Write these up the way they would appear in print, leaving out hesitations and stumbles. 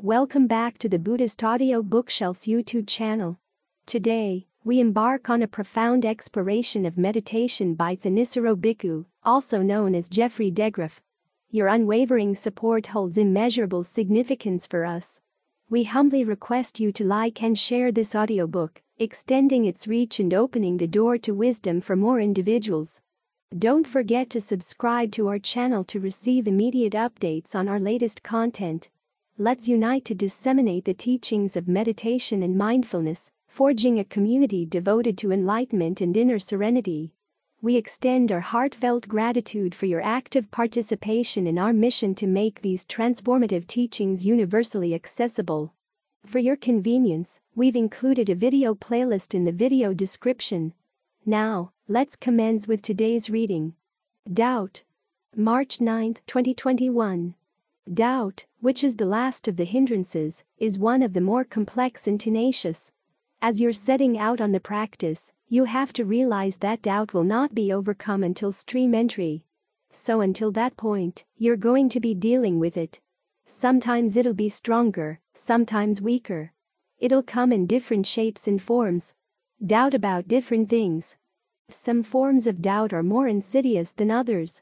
Welcome back to the Buddhist Audio Bookshelf's YouTube channel. Today, we embark on a profound exploration of meditation by Thanissaro Bhikkhu, also known as Geoffrey DeGraff. Your unwavering support holds immeasurable significance for us. We humbly request you to like and share this audiobook, extending its reach and opening the door to wisdom for more individuals. Don't forget to subscribe to our channel to receive immediate updates on our latest content. Let's unite to disseminate the teachings of meditation and mindfulness, forging a community devoted to enlightenment and inner serenity. We extend our heartfelt gratitude for your active participation in our mission to make these transformative teachings universally accessible. For your convenience, we've included a video playlist in the video description. Now, let's commence with today's reading. Doubt. March 9, 2021. Doubt, which is the last of the hindrances, is one of the more complex and tenacious. As you're setting out on the practice, you have to realize that doubt will not be overcome until stream entry. So until that point, you're going to be dealing with it. Sometimes it'll be stronger, sometimes weaker. It'll come in different shapes and forms. Doubt about different things. Some forms of doubt are more insidious than others.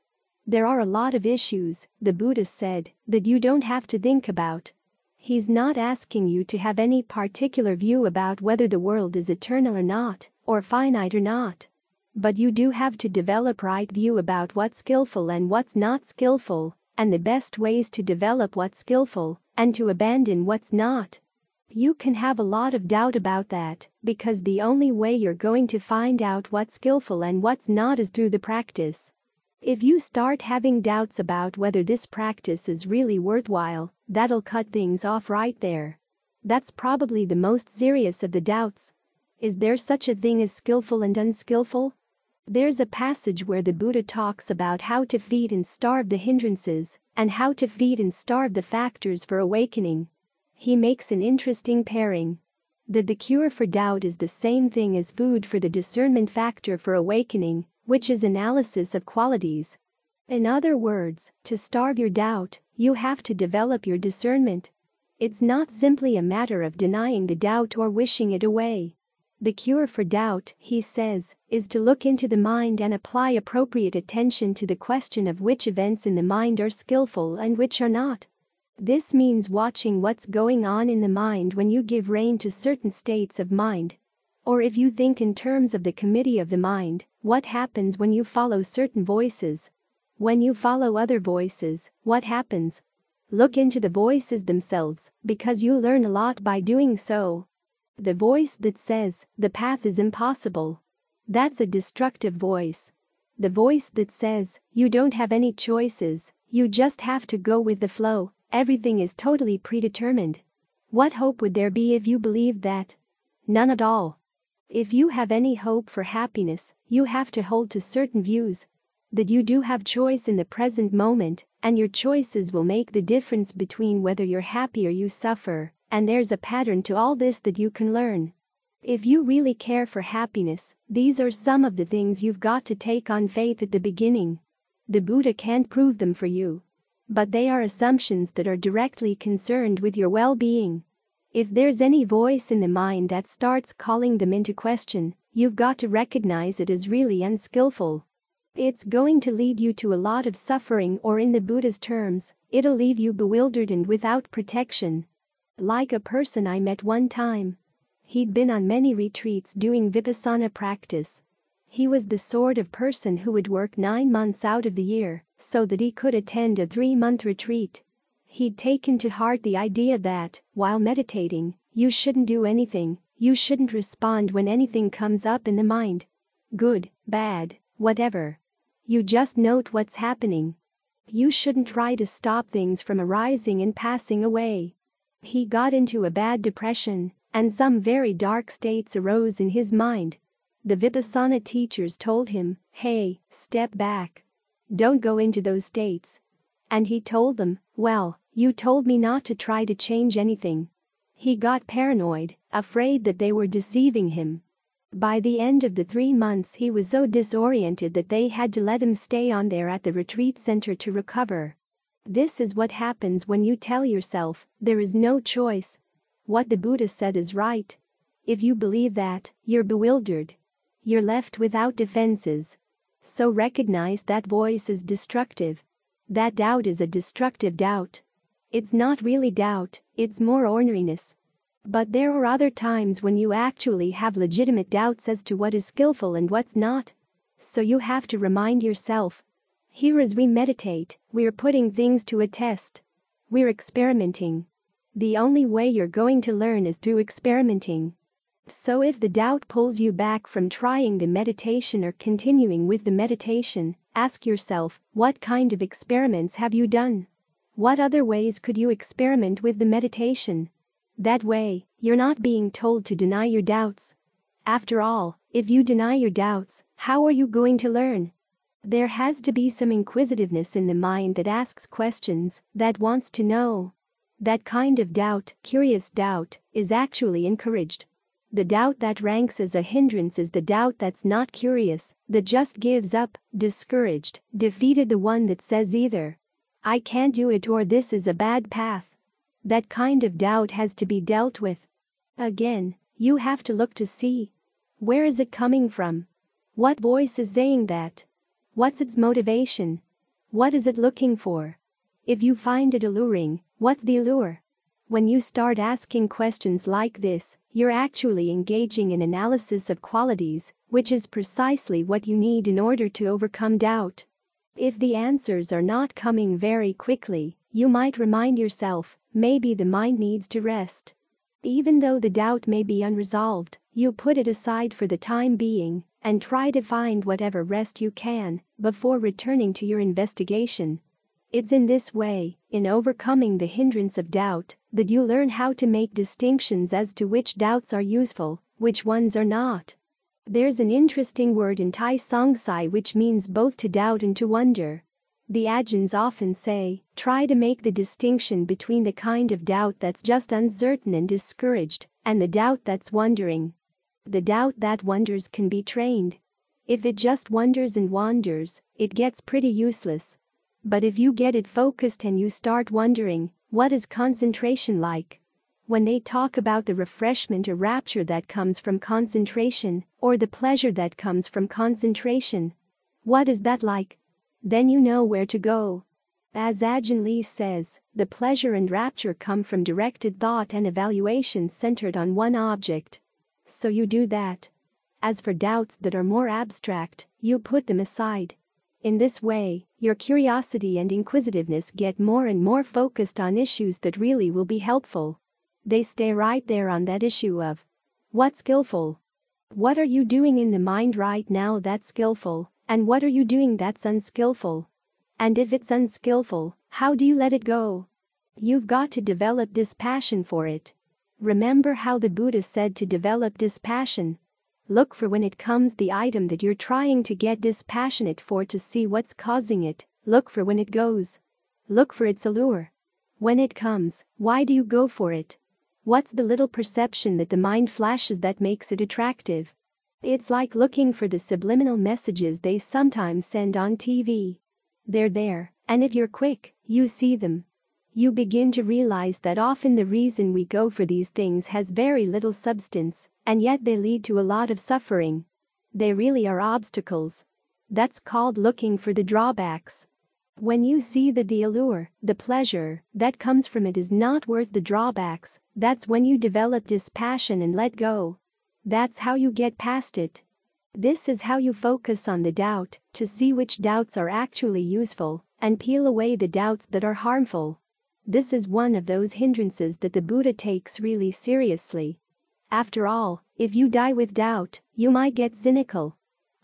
There are a lot of issues, the Buddha said, that you don't have to think about. He's not asking you to have any particular view about whether the world is eternal or not, or finite or not. But you do have to develop right view about what's skillful and what's not skillful, and the best ways to develop what's skillful, and to abandon what's not. You can have a lot of doubt about that, because the only way you're going to find out what's skillful and what's not is through the practice. If you start having doubts about whether this practice is really worthwhile, that'll cut things off right there. That's probably the most serious of the doubts. Is there such a thing as skillful and unskillful? There's a passage where the Buddha talks about how to feed and starve the hindrances, and how to feed and starve the factors for awakening. He makes an interesting pairing. That the cure for doubt is the same thing as food for the discernment factor for awakening, which is analysis of qualities. In other words, to starve your doubt, you have to develop your discernment. It's not simply a matter of denying the doubt or wishing it away. The cure for doubt, he says, is to look into the mind and apply appropriate attention to the question of which events in the mind are skillful and which are not. This means watching what's going on in the mind when you give rein to certain states of mind. Or if you think in terms of the committee of the mind, what happens when you follow certain voices? When you follow other voices, what happens? Look into the voices themselves, because you learn a lot by doing so. The voice that says, the path is impossible. That's a destructive voice. The voice that says, you don't have any choices, you just have to go with the flow, everything is totally predetermined. What hope would there be if you believed that? None at all. If you have any hope for happiness, you have to hold to certain views. That you do have choice in the present moment, and your choices will make the difference between whether you're happy or you suffer, and there's a pattern to all this that you can learn. If you really care for happiness, these are some of the things you've got to take on faith at the beginning. The Buddha can't prove them for you. But they are assumptions that are directly concerned with your well-being. If there's any voice in the mind that starts calling them into question, you've got to recognize it as really unskillful. It's going to lead you to a lot of suffering, or in the Buddha's terms, it'll leave you bewildered and without protection. Like a person I met one time. He'd been on many retreats doing vipassana practice. He was the sort of person who would work 9 months out of the year, so that he could attend a 3-month retreat. He'd taken to heart the idea that, while meditating, you shouldn't do anything, you shouldn't respond when anything comes up in the mind. Good, bad, whatever. You just note what's happening. You shouldn't try to stop things from arising and passing away. He got into a bad depression, and some very dark states arose in his mind. The vipassana teachers told him, hey, step back. Don't go into those states. And he told them, well, you told me not to try to change anything. He got paranoid, afraid that they were deceiving him. By the end of the 3 months he was so disoriented that they had to let him stay on there at the retreat center to recover. This is what happens when you tell yourself, there is no choice. What the Buddha said is right. If you believe that, you're bewildered. You're left without defenses. So recognize that voice is destructive. That doubt is a destructive doubt. It's not really doubt, it's more orneriness. But there are other times when you actually have legitimate doubts as to what is skillful and what's not. So you have to remind yourself. Here as we meditate, we're putting things to a test. We're experimenting. The only way you're going to learn is through experimenting. So if the doubt pulls you back from trying the meditation or continuing with the meditation, ask yourself, what kind of experiments have you done? What other ways could you experiment with the meditation? That way, you're not being told to deny your doubts. After all, if you deny your doubts, how are you going to learn? There has to be some inquisitiveness in the mind that asks questions, that wants to know. That kind of doubt, curious doubt, is actually encouraged. The doubt that ranks as a hindrance is the doubt that's not curious, that just gives up, discouraged, defeated, the one that says either, I can't do it or this is a bad path. That kind of doubt has to be dealt with. Again, you have to look to see. Where is it coming from? What voice is saying that? What's its motivation? What is it looking for? If you find it alluring, what's the allure? When you start asking questions like this, you're actually engaging in analysis of qualities, which is precisely what you need in order to overcome doubt. If the answers are not coming very quickly, you might remind yourself, maybe the mind needs to rest. Even though the doubt may be unresolved, you put it aside for the time being and try to find whatever rest you can before returning to your investigation. It's in this way, in overcoming the hindrance of doubt, that you learn how to make distinctions as to which doubts are useful, which ones are not. There's an interesting word in Thai Songsai which means both to doubt and to wonder. The Ajahns often say, try to make the distinction between the kind of doubt that's just uncertain and discouraged, and the doubt that's wondering. The doubt that wonders can be trained. If it just wonders and wanders, it gets pretty useless. But if you get it focused and you start wondering, what is concentration like? When they talk about the refreshment or rapture that comes from concentration, or the pleasure that comes from concentration, what is that like? Then you know where to go. As Ajahn Lee says, the pleasure and rapture come from directed thought and evaluation centered on one object. So you do that. As for doubts that are more abstract, you put them aside. In this way, your curiosity and inquisitiveness get more and more focused on issues that really will be helpful. They stay right there on that issue of what's skillful? What are you doing in the mind right now that's skillful, and what are you doing that's unskillful? And if it's unskillful, how do you let it go? You've got to develop dispassion for it. Remember how the Buddha said to develop dispassion? Look for when it comes the item that you're trying to get dispassionate for to see what's causing it. Look for when it goes. Look for its allure. When it comes, why do you go for it? What's the little perception that the mind flashes that makes it attractive? It's like looking for the subliminal messages they sometimes send on TV. They're there, and if you're quick, you see them. You begin to realize that often the reason we go for these things has very little substance, and yet they lead to a lot of suffering. They really are obstacles. That's called looking for the drawbacks. When you see that the allure, the pleasure, that comes from it is not worth the drawbacks, that's when you develop dispassion and let go. That's how you get past it. This is how you focus on the doubt, to see which doubts are actually useful, and peel away the doubts that are harmful. This is one of those hindrances that the Buddha takes really seriously. After all, if you die with doubt, you might get cynical.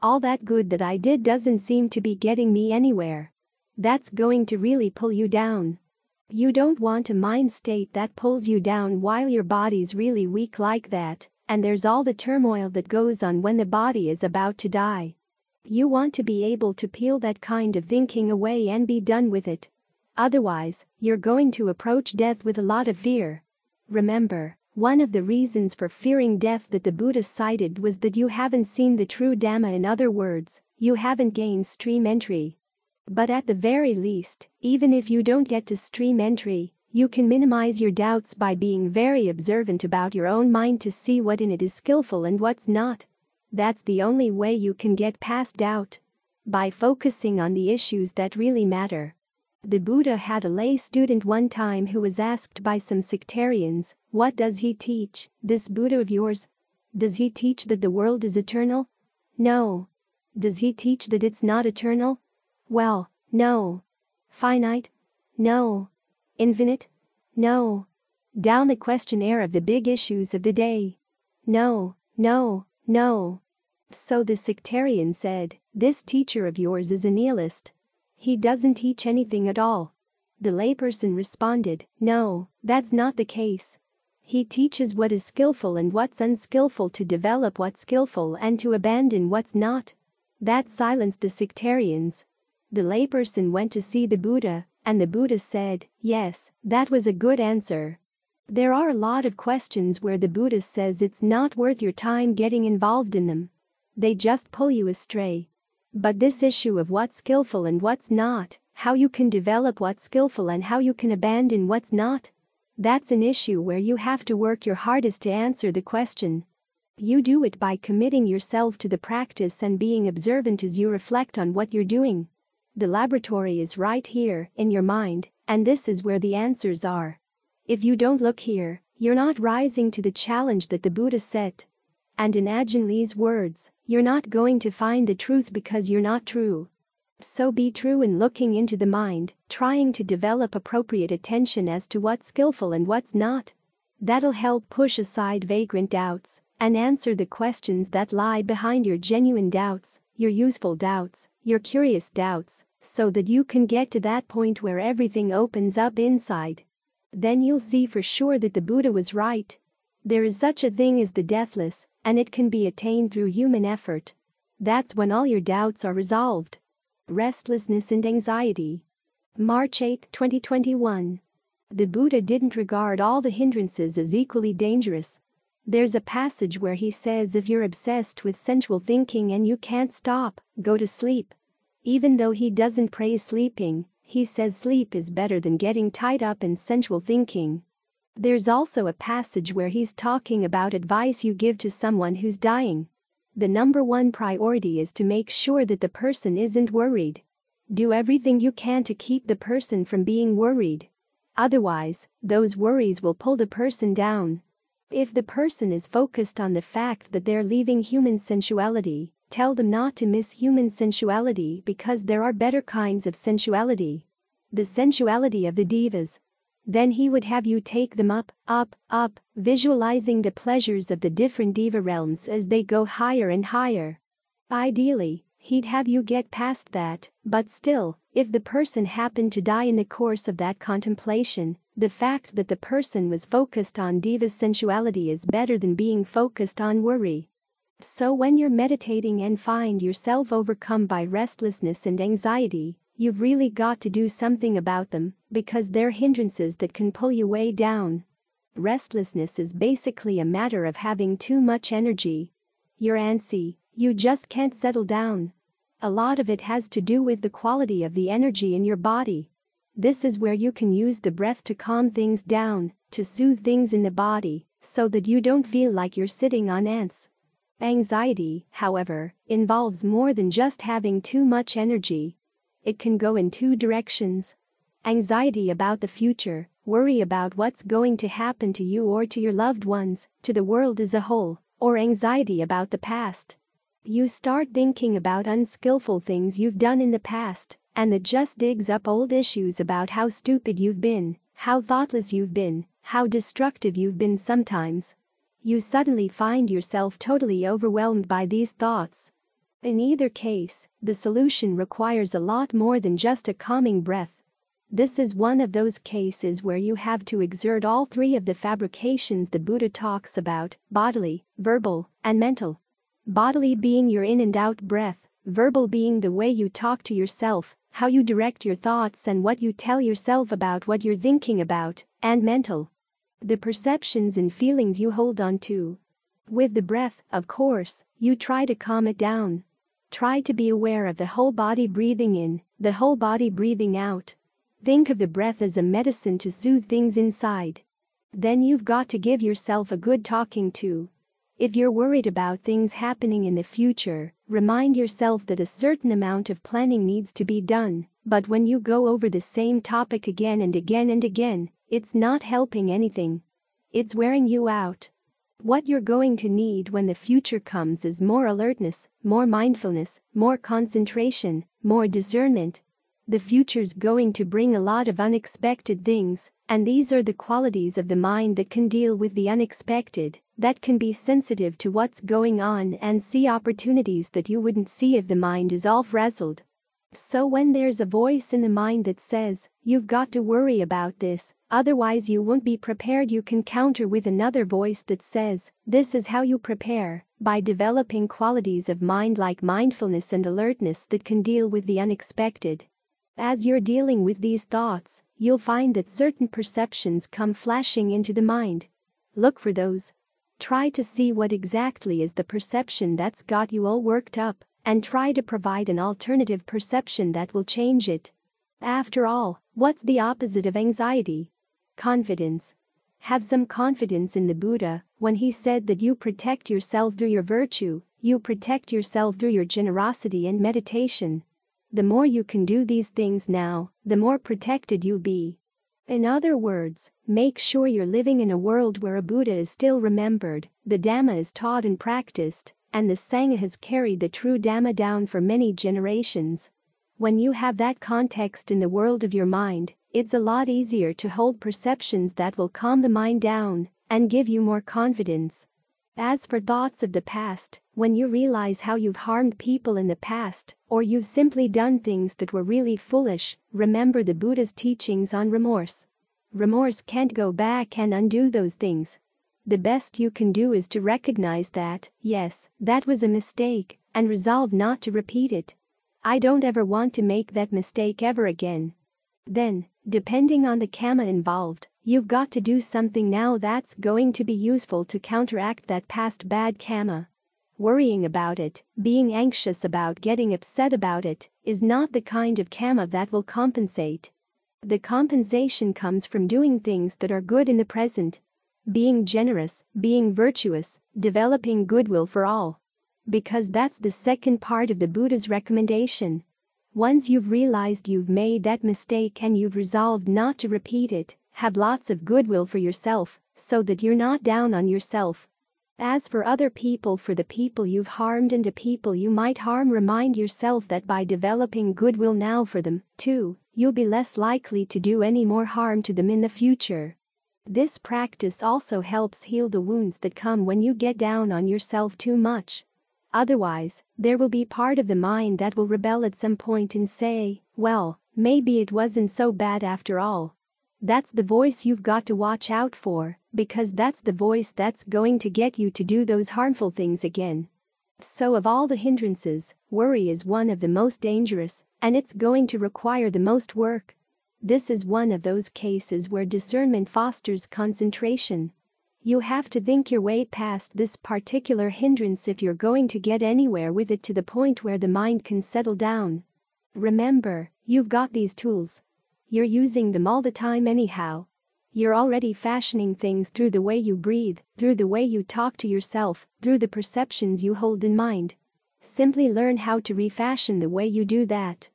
All that good that I did doesn't seem to be getting me anywhere. That's going to really pull you down. You don't want a mind state that pulls you down while your body's really weak like that, and there's all the turmoil that goes on when the body is about to die. You want to be able to peel that kind of thinking away and be done with it. Otherwise, you're going to approach death with a lot of fear. Remember, one of the reasons for fearing death that the Buddha cited was that you haven't seen the true Dhamma. In other words, you haven't gained stream entry. But at the very least, even if you don't get to stream entry, you can minimize your doubts by being very observant about your own mind to see what in it is skillful and what's not. That's the only way you can get past doubt. By focusing on the issues that really matter. The Buddha had a lay student one time who was asked by some sectarians, "What does he teach, this Buddha of yours? Does he teach that the world is eternal? No. Does he teach that it's not eternal? Well, no. Finite? No. Infinite? No. Down the questionnaire of the big issues of the day. No, no, no." So the sectarian said, "This teacher of yours is a nihilist. He doesn't teach anything at all." The layperson responded, "No, that's not the case. He teaches what is skillful and what's unskillful, to develop what's skillful and to abandon what's not." That silenced the sectarians. The layperson went to see the Buddha, and the Buddha said, "Yes, that was a good answer." There are a lot of questions where the Buddha says it's not worth your time getting involved in them. They just pull you astray. But this issue of what's skillful and what's not, how you can develop what's skillful and how you can abandon what's not, that's an issue where you have to work your hardest to answer the question. You do it by committing yourself to the practice and being observant as you reflect on what you're doing. The laboratory is right here, in your mind, and this is where the answers are. If you don't look here, you're not rising to the challenge that the Buddha set. And in Ajahn Lee's words, you're not going to find the truth because you're not true. So be true in looking into the mind, trying to develop appropriate attention as to what's skillful and what's not. That'll help push aside vagrant doubts and answer the questions that lie behind your genuine doubts, your useful doubts, your curious doubts, so that you can get to that point where everything opens up inside. Then you'll see for sure that the Buddha was right. There is such a thing as the deathless, and it can be attained through human effort. That's when all your doubts are resolved. Restlessness and anxiety. March 8, 2021. The Buddha didn't regard all the hindrances as equally dangerous. There's a passage where he says if you're obsessed with sensual thinking and you can't stop, go to sleep. Even though he doesn't praise sleeping, he says sleep is better than getting tied up in sensual thinking. There's also a passage where he's talking about advice you give to someone who's dying. The number one priority is to make sure that the person isn't worried. Do everything you can to keep the person from being worried. Otherwise, those worries will pull the person down. If the person is focused on the fact that they're leaving human sensuality, tell them not to miss human sensuality because there are better kinds of sensuality. The sensuality of the devas. Then he would have you take them up, up, up, visualizing the pleasures of the different deva realms as they go higher and higher. Ideally, he'd have you get past that, but still, if the person happened to die in the course of that contemplation, the fact that the person was focused on deva's sensuality is better than being focused on worry. So when you're meditating and find yourself overcome by restlessness and anxiety, you've really got to do something about them, because they're hindrances that can pull you way down. Restlessness is basically a matter of having too much energy. You're antsy, you just can't settle down. A lot of it has to do with the quality of the energy in your body. This is where you can use the breath to calm things down, to soothe things in the body, so that you don't feel like you're sitting on ants. Anxiety, however, involves more than just having too much energy. It can go in two directions. Anxiety about the future, worry about what's going to happen to you or to your loved ones, to the world as a whole, or anxiety about the past. You start thinking about unskillful things you've done in the past, and that just digs up old issues about how stupid you've been, how thoughtless you've been, how destructive you've been sometimes. You suddenly find yourself totally overwhelmed by these thoughts. In either case, the solution requires a lot more than just a calming breath. This is one of those cases where you have to exert all three of the fabrications the Buddha talks about: bodily, verbal, and mental. Bodily being your in and out breath, verbal being the way you talk to yourself, how you direct your thoughts and what you tell yourself about what you're thinking about, and mental, the perceptions and feelings you hold on to. With the breath, of course, you try to calm it down. Try to be aware of the whole body breathing in, the whole body breathing out. Think of the breath as a medicine to soothe things inside. Then you've got to give yourself a good talking to. If you're worried about things happening in the future, remind yourself that a certain amount of planning needs to be done, but when you go over the same topic again and again and again, it's not helping anything. It's wearing you out. What you're going to need when the future comes is more alertness, more mindfulness, more concentration, more discernment. The future's going to bring a lot of unexpected things, and these are the qualities of the mind that can deal with the unexpected, that can be sensitive to what's going on and see opportunities that you wouldn't see if the mind is all frazzled. So when there's a voice in the mind that says, "You've got to worry about this, otherwise you won't be prepared," you can counter with another voice that says, "This is how you prepare," by developing qualities of mind like mindfulness and alertness that can deal with the unexpected. As you're dealing with these thoughts, you'll find that certain perceptions come flashing into the mind. Look for those. Try to see what exactly is the perception that's got you all worked up, and try to provide an alternative perception that will change it. After all, what's the opposite of anxiety? Confidence. Have some confidence in the Buddha when he said that you protect yourself through your virtue, you protect yourself through your generosity and meditation. The more you can do these things now, the more protected you'll be. In other words, make sure you're living in a world where a Buddha is still remembered, the Dhamma is taught and practiced, and the Sangha has carried the true Dhamma down for many generations. When you have that context in the world of your mind, it's a lot easier to hold perceptions that will calm the mind down and give you more confidence. As for thoughts of the past, when you realize how you've harmed people in the past, or you've simply done things that were really foolish, remember the Buddha's teachings on remorse. Remorse can't go back and undo those things. The best you can do is to recognize that, yes, that was a mistake, and resolve not to repeat it. I don't ever want to make that mistake ever again. Then, depending on the karma involved, you've got to do something now that's going to be useful to counteract that past bad karma. Worrying about it, being anxious about, getting upset about it, is not the kind of karma that will compensate. The compensation comes from doing things that are good in the present. Being generous, being virtuous, developing goodwill for all. Because that's the second part of the Buddha's recommendation. Once you've realized you've made that mistake and you've resolved not to repeat it, have lots of goodwill for yourself, so that you're not down on yourself. As for other people, for the people you've harmed and the people you might harm, remind yourself that by developing goodwill now for them, too, you'll be less likely to do any more harm to them in the future. This practice also helps heal the wounds that come when you get down on yourself too much. Otherwise, there will be part of the mind that will rebel at some point and say, "Well, maybe it wasn't so bad after all." That's the voice you've got to watch out for, because that's the voice that's going to get you to do those harmful things again. So of all the hindrances, worry is one of the most dangerous, and it's going to require the most work. This is one of those cases where discernment fosters concentration. You have to think your way past this particular hindrance if you're going to get anywhere with it, to the point where the mind can settle down. Remember, you've got these tools. You're using them all the time anyhow. You're already fashioning things through the way you breathe, through the way you talk to yourself, through the perceptions you hold in mind. Simply learn how to refashion the way you do that.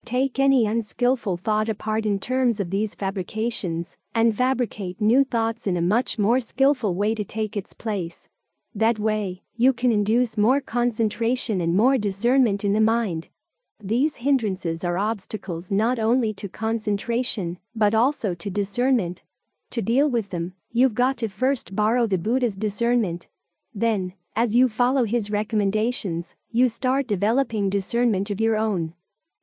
Take any unskillful thought apart in terms of these fabrications, and fabricate new thoughts in a much more skillful way to take its place. That way, you can induce more concentration and more discernment in the mind. These hindrances are obstacles not only to concentration, but also to discernment. To deal with them, you've got to first borrow the Buddha's discernment. Then, as you follow his recommendations, you start developing discernment of your own.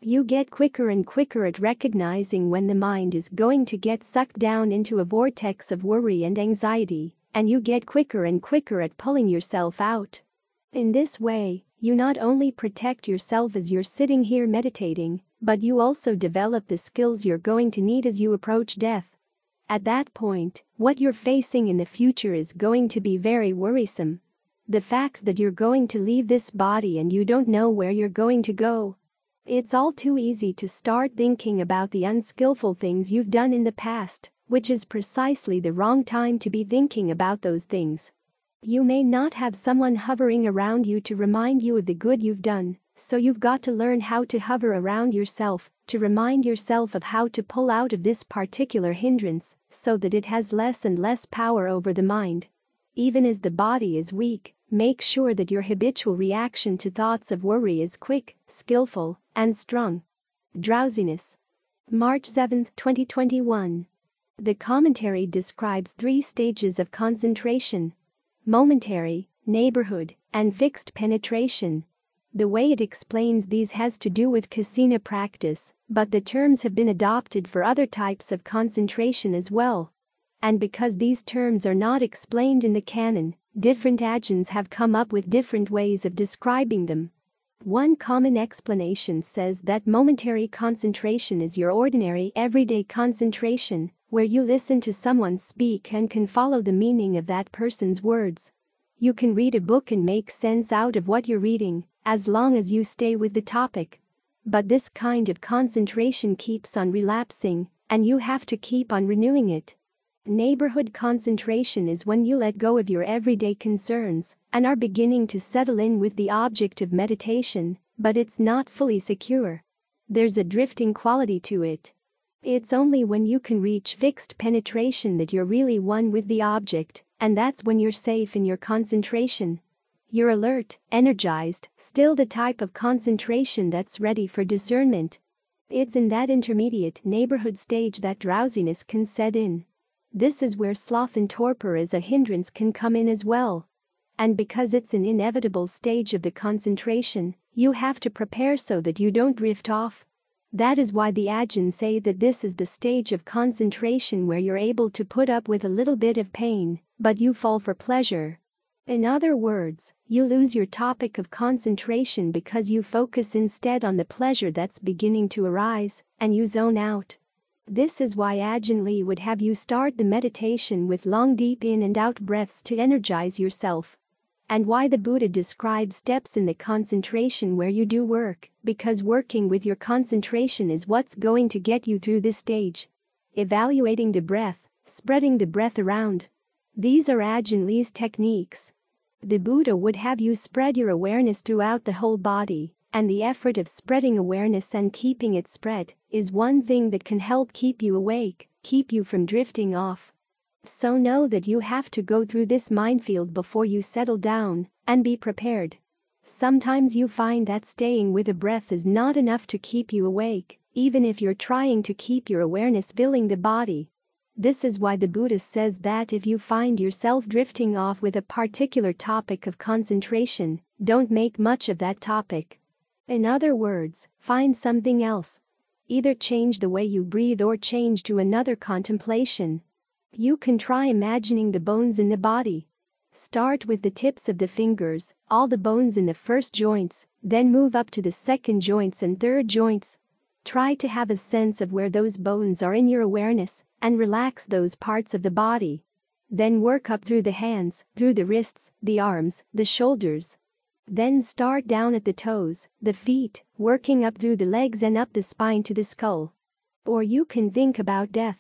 You get quicker and quicker at recognizing when the mind is going to get sucked down into a vortex of worry and anxiety, and you get quicker and quicker at pulling yourself out. In this way, you not only protect yourself as you're sitting here meditating, but you also develop the skills you're going to need as you approach death. At that point, what you're facing in the future is going to be very worrisome. The fact that you're going to leave this body and you don't know where you're going to go. It's all too easy to start thinking about the unskillful things you've done in the past, which is precisely the wrong time to be thinking about those things. You may not have someone hovering around you to remind you of the good you've done, so you've got to learn how to hover around yourself, to remind yourself of how to pull out of this particular hindrance, so that it has less and less power over the mind. Even as the body is weak, make sure that your habitual reaction to thoughts of worry is quick, skillful, and strong. Drowsiness. March 7, 2021. The commentary describes 3 stages of concentration: momentary, neighborhood, and fixed penetration. The way it explains these has to do with kasina practice, but the terms have been adopted for other types of concentration as well. And because these terms are not explained in the canon, different agyns have come up with different ways of describing them. One common explanation says that momentary concentration is your ordinary everyday concentration, where you listen to someone speak and can follow the meaning of that person's words. You can read a book and make sense out of what you're reading, as long as you stay with the topic. But this kind of concentration keeps on relapsing, and you have to keep on renewing it. Neighborhood concentration is when you let go of your everyday concerns and are beginning to settle in with the object of meditation, but it's not fully secure. There's a drifting quality to it. It's only when you can reach fixed penetration that you're really one with the object, and that's when you're safe in your concentration. You're alert, energized, still the type of concentration that's ready for discernment. It's in that intermediate neighborhood stage that drowsiness can set in. This is where sloth and torpor as a hindrance can come in as well. And because it's an inevitable stage of the concentration, you have to prepare so that you don't drift off. That is why the agyns say that this is the stage of concentration where you're able to put up with a little bit of pain, but you fall for pleasure. In other words, you lose your topic of concentration because you focus instead on the pleasure that's beginning to arise, and you zone out. This is why Ajahn Lee would have you start the meditation with long deep in and out breaths to energize yourself. And why the Buddha described steps in the concentration where you do work, because working with your concentration is what's going to get you through this stage. Evaluating the breath, spreading the breath around. These are Ajahn Lee's techniques. The Buddha would have you spread your awareness throughout the whole body, and the effort of spreading awareness and keeping it spread is one thing that can help keep you awake, keep you from drifting off. So know that you have to go through this minefield before you settle down, and be prepared. Sometimes you find that staying with a breath is not enough to keep you awake, even if you're trying to keep your awareness filling the body. This is why the Buddha says that if you find yourself drifting off with a particular topic of concentration, don't make much of that topic. In other words, find something else. Either change the way you breathe or change to another contemplation. You can try imagining the bones in the body. Start with the tips of the fingers, all the bones in the first joints, then move up to the second joints and third joints. Try to have a sense of where those bones are in your awareness, and relax those parts of the body. Then work up through the hands, through the wrists, the arms, the shoulders. Then start down at the toes, the feet, working up through the legs and up the spine to the skull. Or you can think about death.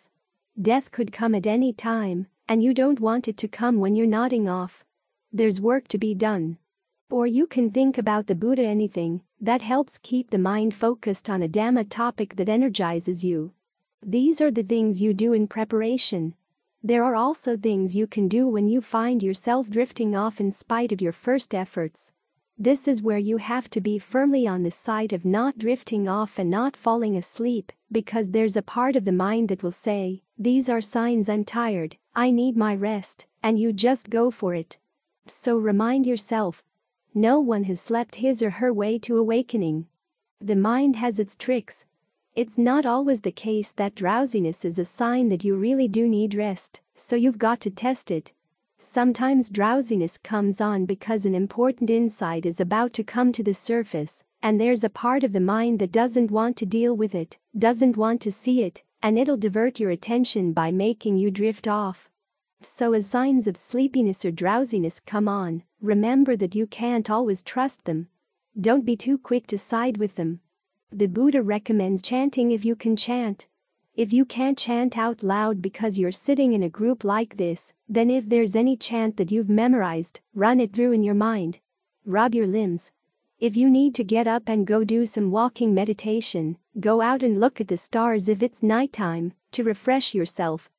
Death could come at any time, and you don't want it to come when you're nodding off. There's work to be done. Or you can think about the Buddha, anything that helps keep the mind focused on a Dhamma topic that energizes you. These are the things you do in preparation. There are also things you can do when you find yourself drifting off in spite of your first efforts. This is where you have to be firmly on the side of not drifting off and not falling asleep, because there's a part of the mind that will say, "These are signs I'm tired, I need my rest," and you just go for it. So remind yourself, no one has slept his or her way to awakening. The mind has its tricks. It's not always the case that drowsiness is a sign that you really do need rest, so you've got to test it. Sometimes drowsiness comes on because an important insight is about to come to the surface, and there's a part of the mind that doesn't want to deal with it, doesn't want to see it, and it'll divert your attention by making you drift off. So as signs of sleepiness or drowsiness come on, remember that you can't always trust them. Don't be too quick to side with them. The Buddha recommends chanting if you can chant. If you can't chant out loud because you're sitting in a group like this, then if there's any chant that you've memorized, run it through in your mind. Rub your limbs. If you need to get up and go do some walking meditation, go out and look at the stars if it's nighttime, to refresh yourself.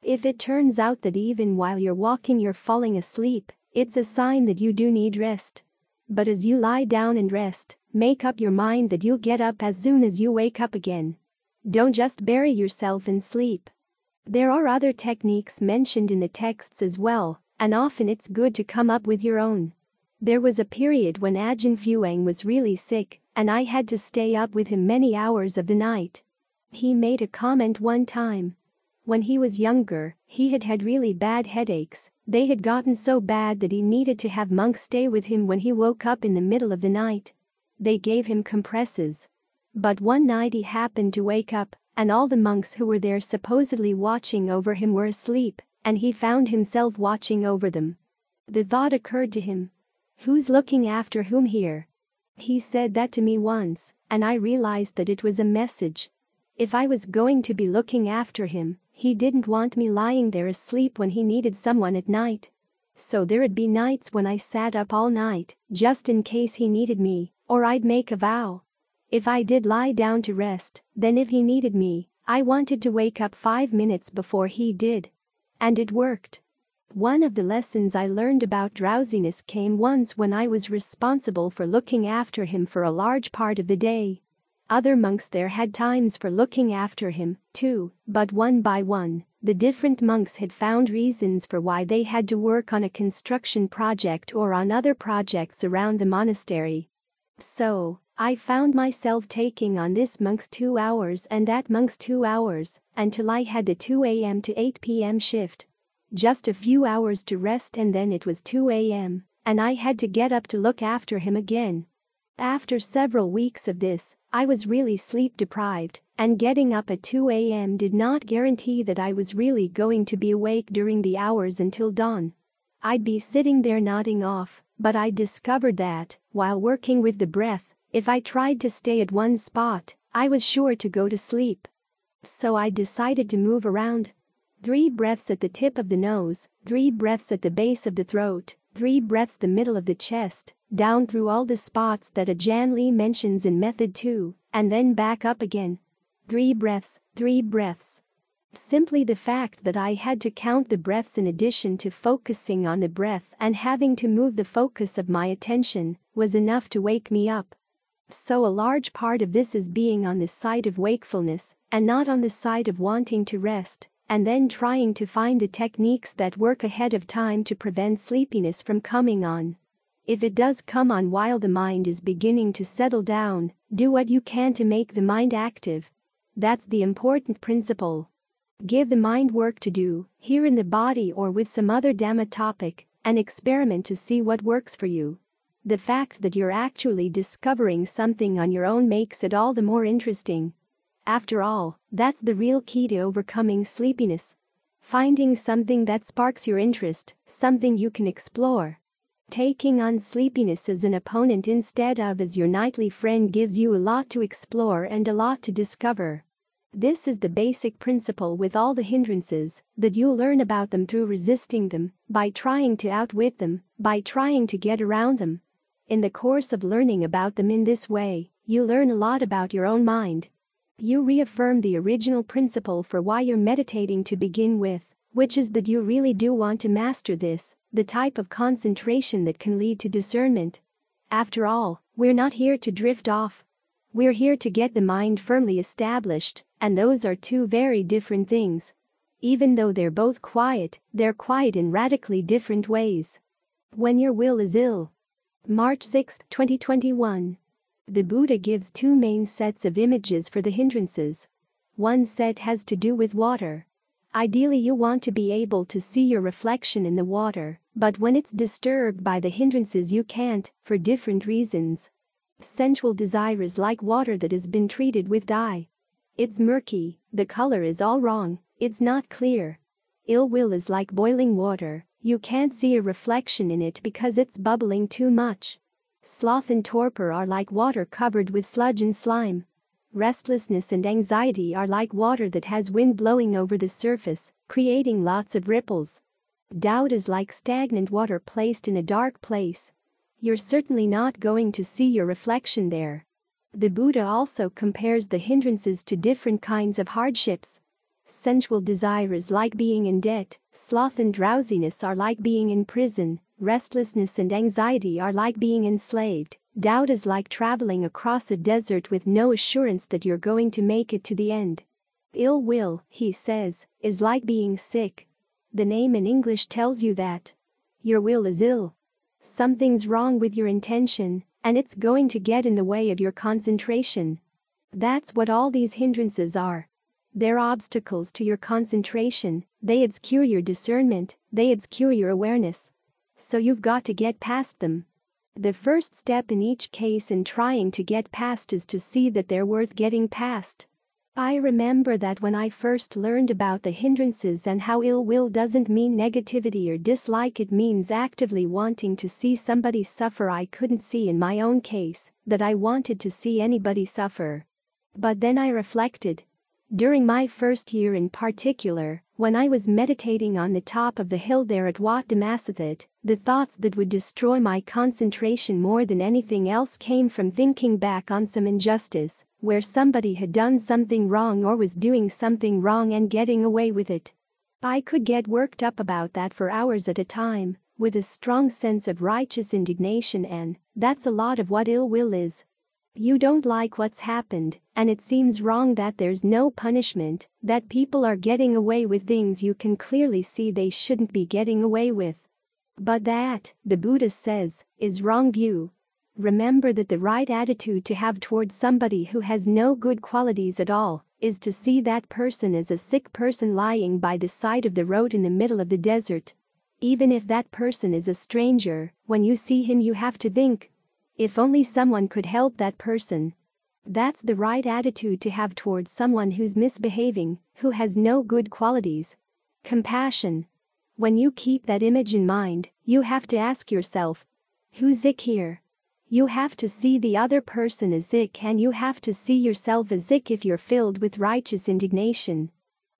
If it turns out that even while you're walking you're falling asleep, it's a sign that you do need rest. But as you lie down and rest, make up your mind that you'll get up as soon as you wake up again. Don't just bury yourself in sleep. There are other techniques mentioned in the texts as well, and often it's good to come up with your own. There was a period when Ajahn Fuang was really sick, and I had to stay up with him many hours of the night. He made a comment one time. When he was younger, he had had really bad headaches. They had gotten so bad that he needed to have monks stay with him when he woke up in the middle of the night. They gave him compresses. But one night he happened to wake up, and all the monks who were there supposedly watching over him were asleep, and he found himself watching over them. The thought occurred to him. Who's looking after whom here? He said that to me once, and I realized that it was a message. If I was going to be looking after him, he didn't want me lying there asleep when he needed someone at night. So there'd be nights when I sat up all night, just in case he needed me, or I'd make a vow. If I did lie down to rest, then if he needed me, I wanted to wake up 5 minutes before he did. And it worked. One of the lessons I learned about drowsiness came once when I was responsible for looking after him for a large part of the day. Other monks there had times for looking after him, too, but one by one, the different monks had found reasons for why they had to work on a construction project or on other projects around the monastery. So, I found myself taking on this monk's 2 hours and that monk's 2 hours, until I had the 2 a.m. to 8 p.m. shift. Just a few hours to rest and then it was 2 a.m., and I had to get up to look after him again. After several weeks of this, I was really sleep deprived, and getting up at 2 a.m. did not guarantee that I was really going to be awake during the hours until dawn. I'd be sitting there nodding off, but I discovered that, while working with the breath, if I tried to stay at one spot, I was sure to go to sleep. So I decided to move around. 3 breaths at the tip of the nose, 3 breaths at the base of the throat, 3 breaths the middle of the chest, down through all the spots that Ajahn Lee mentions in Method 2, and then back up again. 3 breaths, 3 breaths. Simply the fact that I had to count the breaths in addition to focusing on the breath and having to move the focus of my attention was enough to wake me up. So a large part of this is being on the side of wakefulness and not on the side of wanting to rest, and then trying to find the techniques that work ahead of time to prevent sleepiness from coming on. If it does come on while the mind is beginning to settle down, do what you can to make the mind active. That's the important principle. Give the mind work to do, here in the body or with some other Dhamma topic, and experiment to see what works for you. The fact that you're actually discovering something on your own makes it all the more interesting. After all, that's the real key to overcoming sleepiness. Finding something that sparks your interest, something you can explore. Taking on sleepiness as an opponent instead of as your nightly friend gives you a lot to explore and a lot to discover. This is the basic principle with all the hindrances, that you'll learn about them through resisting them, by trying to outwit them, by trying to get around them. In the course of learning about them in this way, you learn a lot about your own mind. You reaffirm the original principle for why you're meditating to begin with, which is that you really do want to master this, the type of concentration that can lead to discernment. After all, we're not here to drift off. We're here to get the mind firmly established, and those are 2 very different things. Even though they're both quiet, they're quiet in radically different ways. When your will is ill. March 6, 2021. The Buddha gives 2 main sets of images for the hindrances. One set has to do with water. Ideally, you want to be able to see your reflection in the water, but when it's disturbed by the hindrances you can't, for different reasons. Sensual desire is like water that has been treated with dye. It's murky, the color is all wrong, it's not clear. Ill will is like boiling water, you can't see a reflection in it because it's bubbling too much. Sloth and torpor are like water covered with sludge and slime. Restlessness and anxiety are like water that has wind blowing over the surface, creating lots of ripples. Doubt is like stagnant water placed in a dark place. You're certainly not going to see your reflection there. The Buddha also compares the hindrances to different kinds of hardships. Sensual desire is like being in debt, sloth and drowsiness are like being in prison, restlessness and anxiety are like being enslaved, doubt is like traveling across a desert with no assurance that you're going to make it to the end. Ill will, he says, is like being sick. The name in English tells you that your will is ill. Something's wrong with your intention, and it's going to get in the way of your concentration. That's what all these hindrances are. They're obstacles to your concentration, they obscure your discernment, they obscure your awareness. So you've got to get past them. The first step in each case in trying to get past is to see that they're worth getting past. I remember that when I first learned about the hindrances and how ill will doesn't mean negativity or dislike, it means actively wanting to see somebody suffer. I couldn't see in my own case that I wanted to see anybody suffer. But then I reflected. During my first year in particular, when I was meditating on the top of the hill there at Wat Dhammasathat, the thoughts that would destroy my concentration more than anything else came from thinking back on some injustice, where somebody had done something wrong or was doing something wrong and getting away with it. I could get worked up about that for hours at a time, with a strong sense of righteous indignation, and that's a lot of what ill will is. You don't like what's happened, and it seems wrong that there's no punishment, that people are getting away with things you can clearly see they shouldn't be getting away with. But that, the Buddha says, is wrong view. Remember that the right attitude to have towards somebody who has no good qualities at all is to see that person as a sick person lying by the side of the road in the middle of the desert. Even if that person is a stranger, when you see him you have to think, if only someone could help that person. That's the right attitude to have towards someone who's misbehaving, who has no good qualities. Compassion. When you keep that image in mind, you have to ask yourself, who's sick here? You have to see the other person as sick, and you have to see yourself as sick if you're filled with righteous indignation.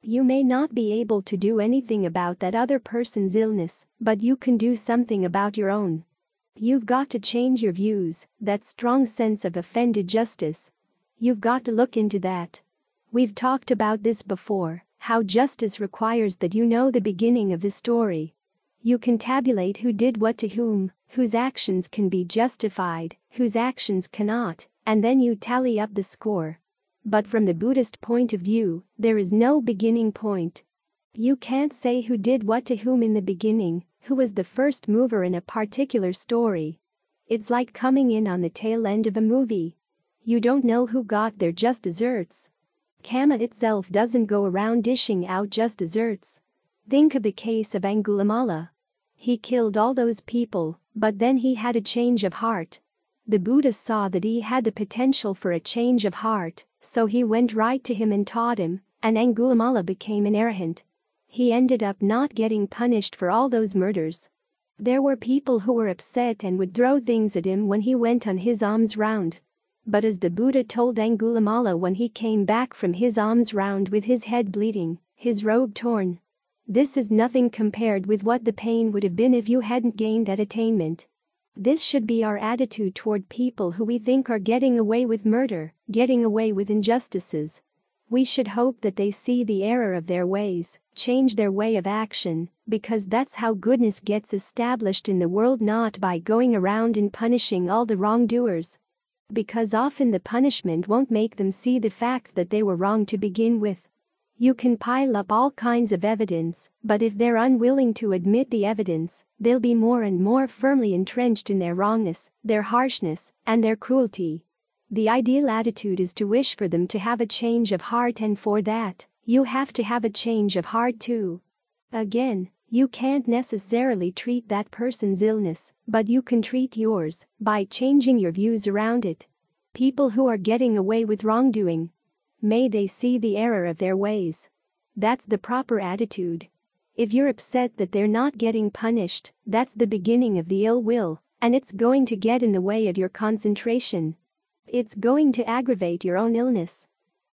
You may not be able to do anything about that other person's illness, but you can do something about your own. You've got to change your views, that strong sense of offended justice. You've got to look into that. We've talked about this before, how justice requires that you know the beginning of the story. You can tabulate who did what to whom, whose actions can be justified, whose actions cannot, and then you tally up the score. But from the Buddhist point of view, there is no beginning point. You can't say who did what to whom in the beginning, who was the first mover in a particular story. It's like coming in on the tail end of a movie. You don't know who got there, just desserts. Karma itself doesn't go around dishing out just desserts. Think of the case of Angulimala. He killed all those people, but then he had a change of heart. The Buddha saw that he had the potential for a change of heart, so he went right to him and taught him, and Angulimala became an arahant. He ended up not getting punished for all those murders. There were people who were upset and would throw things at him when he went on his alms round. But as the Buddha told Angulimala when he came back from his alms round with his head bleeding, his robe torn, this is nothing compared with what the pain would have been if you hadn't gained that attainment. This should be our attitude toward people who we think are getting away with murder, getting away with injustices. We should hope that they see the error of their ways, change their way of action, because that's how goodness gets established in the world, not by going around and punishing all the wrongdoers. Because often the punishment won't make them see the fact that they were wrong to begin with. You can pile up all kinds of evidence, but if they're unwilling to admit the evidence, they'll be more and more firmly entrenched in their wrongness, their harshness, and their cruelty. The ideal attitude is to wish for them to have a change of heart, and for that, you have to have a change of heart too. Again, you can't necessarily treat that person's illness, but you can treat yours by changing your views around it. People who are getting away with wrongdoing, may they see the error of their ways. That's the proper attitude. If you're upset that they're not getting punished, that's the beginning of the ill will, and it's going to get in the way of your concentration. It's going to aggravate your own illness.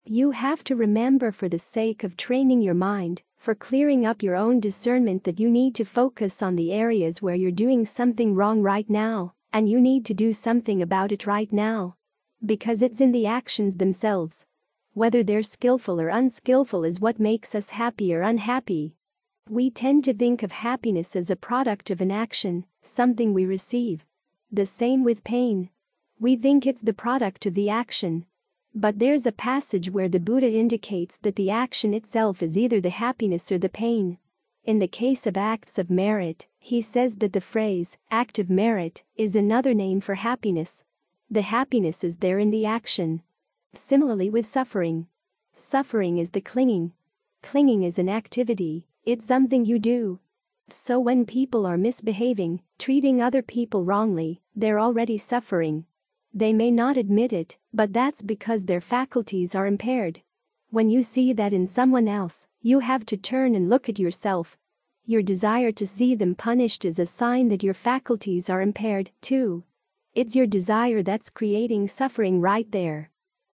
You have to remember, for the sake of training your mind, for clearing up your own discernment, that you need to focus on the areas where you're doing something wrong right now, and you need to do something about it right now. Because it's in the actions themselves. Whether they're skillful or unskillful is what makes us happy or unhappy. We tend to think of happiness as a product of an action, something we receive. The same with pain. We think it's the product of the action. But there's a passage where the Buddha indicates that the action itself is either the happiness or the pain. In the case of acts of merit, he says that the phrase, act of merit, is another name for happiness. The happiness is there in the action. Similarly with suffering. Suffering is the clinging. Clinging is an activity, it's something you do. So when people are misbehaving, treating other people wrongly, they're already suffering. They may not admit it, but that's because their faculties are impaired. When you see that in someone else, you have to turn and look at yourself. Your desire to see them punished is a sign that your faculties are impaired, too. It's your desire that's creating suffering right there.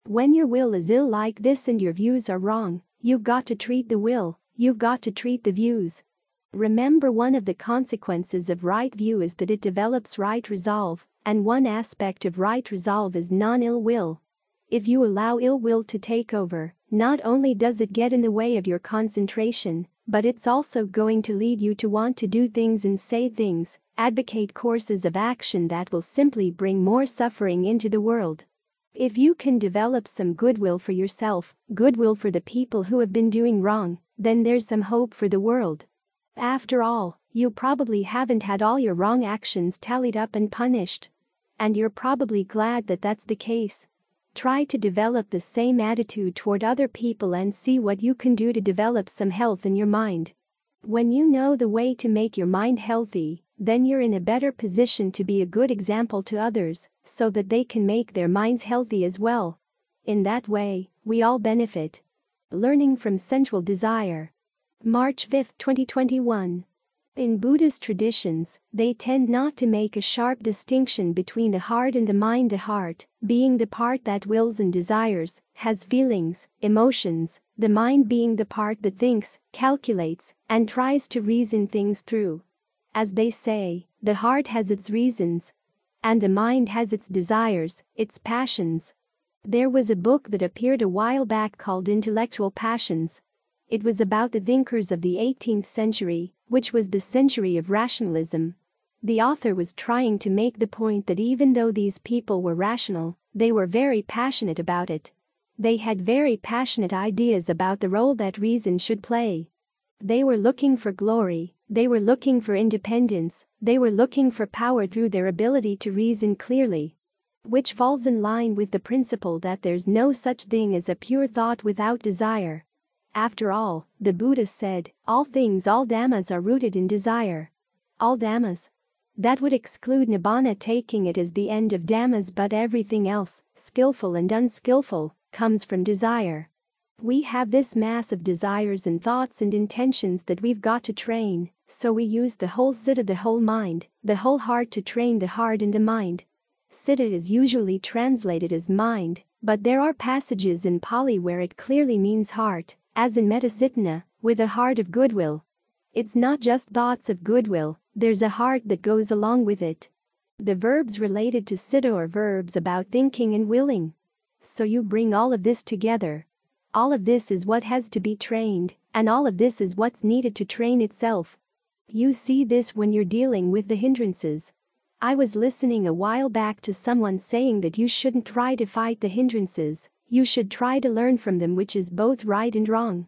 When your will is ill like this and your views are wrong, you've got to treat the will, you've got to treat the views. Remember, one of the consequences of right view is that it develops right resolve, and one aspect of right resolve is non-ill will. If you allow ill will to take over, not only does it get in the way of your concentration, but it's also going to lead you to want to do things and say things, advocate courses of action that will simply bring more suffering into the world. If you can develop some goodwill for yourself, goodwill for the people who have been doing wrong, then there's some hope for the world. After all, you probably haven't had all your wrong actions tallied up and punished. And you're probably glad that that's the case. Try to develop the same attitude toward other people and see what you can do to develop some health in your mind. When you know the way to make your mind healthy, then you're in a better position to be a good example to others, so that they can make their minds healthy as well. In that way, we all benefit. Learning from sensual desire. March 5, 2021. In Buddhist traditions, they tend not to make a sharp distinction between the heart and the mind. The heart, being the part that wills and desires, has feelings, emotions, the mind being the part that thinks, calculates, and tries to reason things through. As they say, the heart has its reasons, and the mind has its desires, its passions. There was a book that appeared a while back called Intellectual Passions. It was about the thinkers of the 18th century, which was the century of rationalism. The author was trying to make the point that even though these people were rational, they were very passionate about it. They had very passionate ideas about the role that reason should play. They were looking for glory, they were looking for independence, they were looking for power through their ability to reason clearly. Which falls in line with the principle that there's no such thing as a pure thought without desire. After all, the Buddha said, all things, all dhammas are rooted in desire. All dhammas. That would exclude nibbana, taking it as the end of dhammas, but everything else, skillful and unskillful, comes from desire. We have this mass of desires and thoughts and intentions that we've got to train, so we use the whole citta, the whole mind, the whole heart to train the heart and the mind. Citta is usually translated as mind, but there are passages in Pali where it clearly means heart, as in Metasiddhana, with a heart of goodwill. It's not just thoughts of goodwill, there's a heart that goes along with it. The verbs related to citta are verbs about thinking and willing. So you bring all of this together. All of this is what has to be trained, and all of this is what's needed to train itself. You see this when you're dealing with the hindrances. I was listening a while back to someone saying that you shouldn't try to fight the hindrances, you should try to learn from them, which is both right and wrong.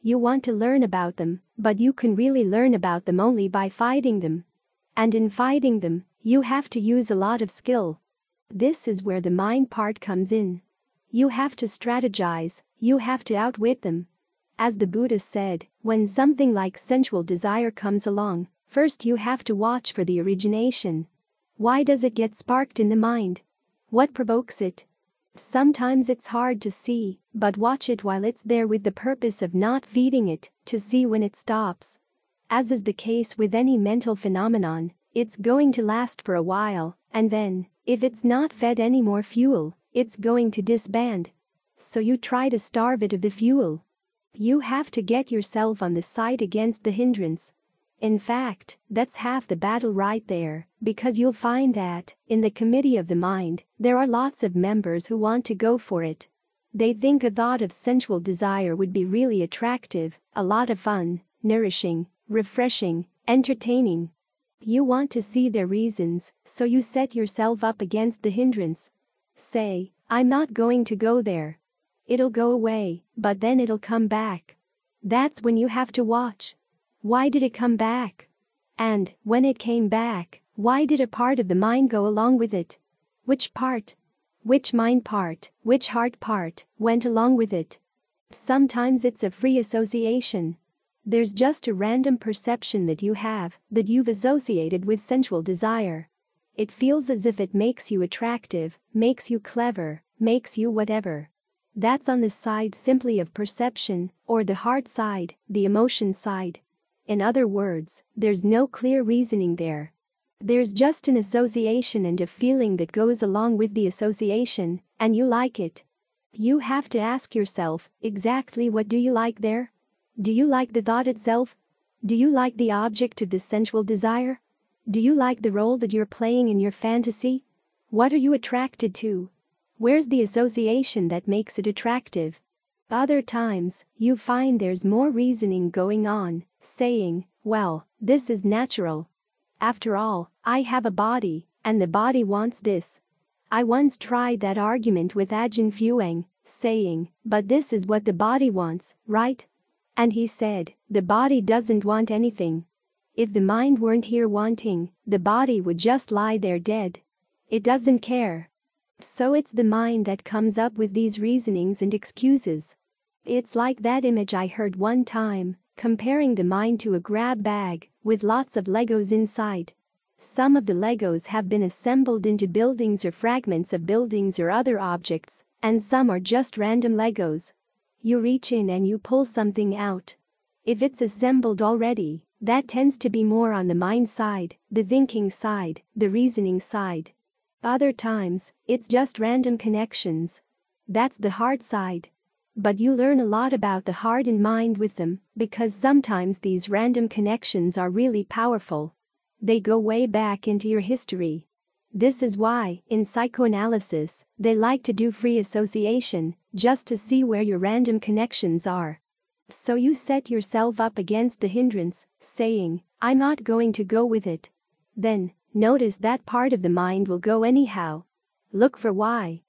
You want to learn about them, but you can really learn about them only by fighting them. And in fighting them, you have to use a lot of skill. This is where the mind part comes in. You have to strategize, you have to outwit them. As the Buddha said, when something like sensual desire comes along, first you have to watch for the origination. Why does it get sparked in the mind? What provokes it? Sometimes it's hard to see, but watch it while it's there with the purpose of not feeding it, to see when it stops. As is the case with any mental phenomenon, it's going to last for a while, and then, if it's not fed any more fuel, it's going to disband. So you try to starve it of the fuel. You have to get yourself on the side against the hindrance. In fact, that's half the battle right there, because you'll find that, in the committee of the mind, there are lots of members who want to go for it. They think a thought of sensual desire would be really attractive, a lot of fun, nourishing, refreshing, entertaining. You want to see their reasons, so you set yourself up against the hindrance. Say, I'm not going to go there. It'll go away, but then it'll come back. That's when you have to watch. Why did it come back? And, when it came back, why did a part of the mind go along with it? Which part? Which mind part, which heart part, went along with it? Sometimes it's a free association. There's just a random perception that you have, that you've associated with sensual desire. It feels as if it makes you attractive, makes you clever, makes you whatever. That's on the side simply of perception, or the heart side, the emotion side. In other words, there's no clear reasoning there. There's just an association and a feeling that goes along with the association, and you like it. You have to ask yourself, exactly what do you like there? Do you like the thought itself? Do you like the object of the sensual desire? Do you like the role that you're playing in your fantasy? What are you attracted to? Where's the association that makes it attractive? Other times, you find there's more reasoning going on, saying, well, this is natural. After all, I have a body, and the body wants this. I once tried that argument with Ajahn Fuang, saying, but this is what the body wants, right? And he said, the body doesn't want anything. If the mind weren't here wanting, the body would just lie there dead. It doesn't care. So it's the mind that comes up with these reasonings and excuses. It's like that image I heard one time, comparing the mind to a grab bag, with lots of Legos inside. Some of the Legos have been assembled into buildings or fragments of buildings or other objects, and some are just random Legos. You reach in and you pull something out. If it's assembled already, that tends to be more on the mind side, the thinking side, the reasoning side. Other times, it's just random connections. That's the heart side. But you learn a lot about the heart and mind with them, because sometimes these random connections are really powerful. They go way back into your history. This is why, in psychoanalysis, they like to do free association, just to see where your random connections are. So you set yourself up against the hindrance, saying, I'm not going to go with it. Then, notice that part of the mind will go anyhow. Look for why.